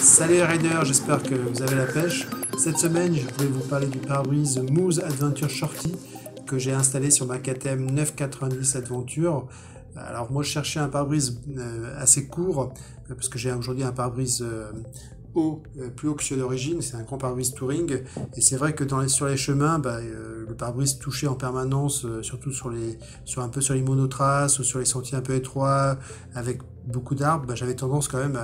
Salut les riders, j'espère que vous avez la pêche. Cette semaine, je voulais vous parler du pare-brise Moose Adventure Shorty que j'ai installé sur ma KTM 990 Adventure. Alors moi je cherchais un pare-brise assez court parce que j'ai aujourd'hui un pare-brise plus haut que celui d'origine, c'est un grand pare-brise touring et c'est vrai que sur les chemins, le pare-brise touchait en permanence, surtout un peu sur les monotraces ou sur les sentiers un peu étroits avec beaucoup d'arbres, j'avais tendance quand même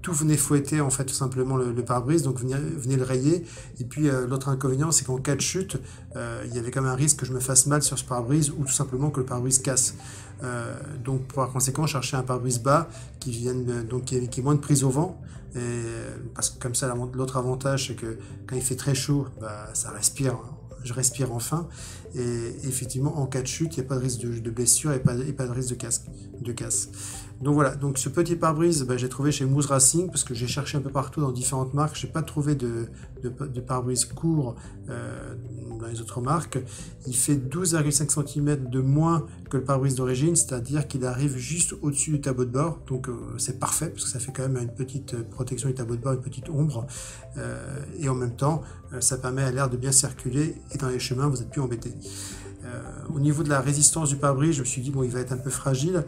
tout venait fouetter en fait tout simplement le pare-brise, donc venez le rayer. Et puis l'autre inconvénient, c'est qu'en cas de chute, il y avait quand même un risque que je me fasse mal sur ce pare-brise ou tout simplement que le pare-brise casse. Donc par conséquent, je cherchais un pare-brise bas qui est moins de prise au vent. Parce que comme ça, l'autre avantage, c'est que quand il fait très chaud, ça respire. Je respire enfin. Et effectivement, en cas de chute, il n'y a pas de risque de blessure et pas de risque de casse. Donc voilà, donc ce petit pare-brise, j'ai trouvé chez Moose Racing parce que j'ai cherché un peu partout dans différentes marques. Je n'ai pas trouvé de pare-brise court dans les autres marques. Il fait 12,5 cm de moins que le pare-brise d'origine, c'est-à-dire qu'il arrive juste au-dessus du tableau de bord. Donc c'est parfait parce que ça fait quand même une petite protection du tableau de bord, une petite ombre. Et en même temps, ça permet à l'air de bien circuler et dans les chemins, vous n'êtes plus embêté. Au niveau de la résistance du pare-brise, je me suis dit bon, il va être un peu fragile.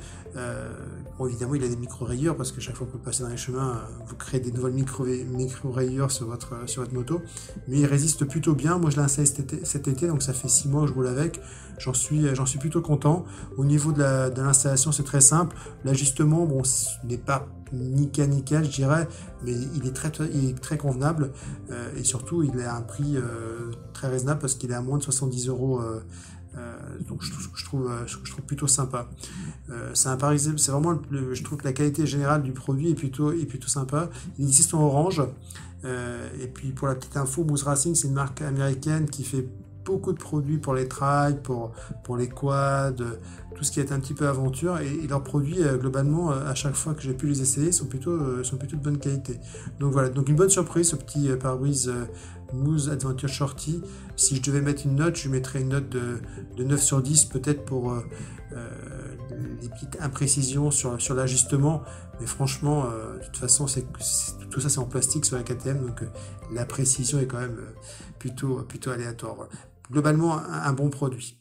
Bon, évidemment, il a des micro-rayures parce que chaque fois que vous passez dans les chemins, vous créez des nouvelles micro-rayures sur votre moto. Mais il résiste plutôt bien. Moi, je l'ai installé cet été, donc ça fait 6 mois que je roule avec. J'en suis plutôt content. Au niveau de l'installation, c'est très simple. L'ajustement, bon, n'est pas nickel, je dirais, mais il est très convenable. Et surtout, il est à un prix très raisonnable parce qu'il est à moins de 70 €. Donc je trouve plutôt sympa. C'est vraiment je trouve que la qualité générale du produit est plutôt sympa. Il existe en orange. Et puis pour la petite info, Moose Racing, c'est une marque américaine qui fait beaucoup de produits pour les trails, pour les quads, tout ce qui est un petit peu aventure, et leurs produits globalement à chaque fois que j'ai pu les essayer sont plutôt de bonne qualité. Donc voilà, donc une bonne surprise ce petit pare-brise Moose Adventure Shorty. Si je devais mettre une note, je mettrais une note de 9 sur 10 peut-être pour les petites imprécisions sur l'ajustement, mais franchement de toute façon tout ça c'est en plastique sur la KTM, donc la précision est quand même plutôt aléatoire. Globalement un bon produit.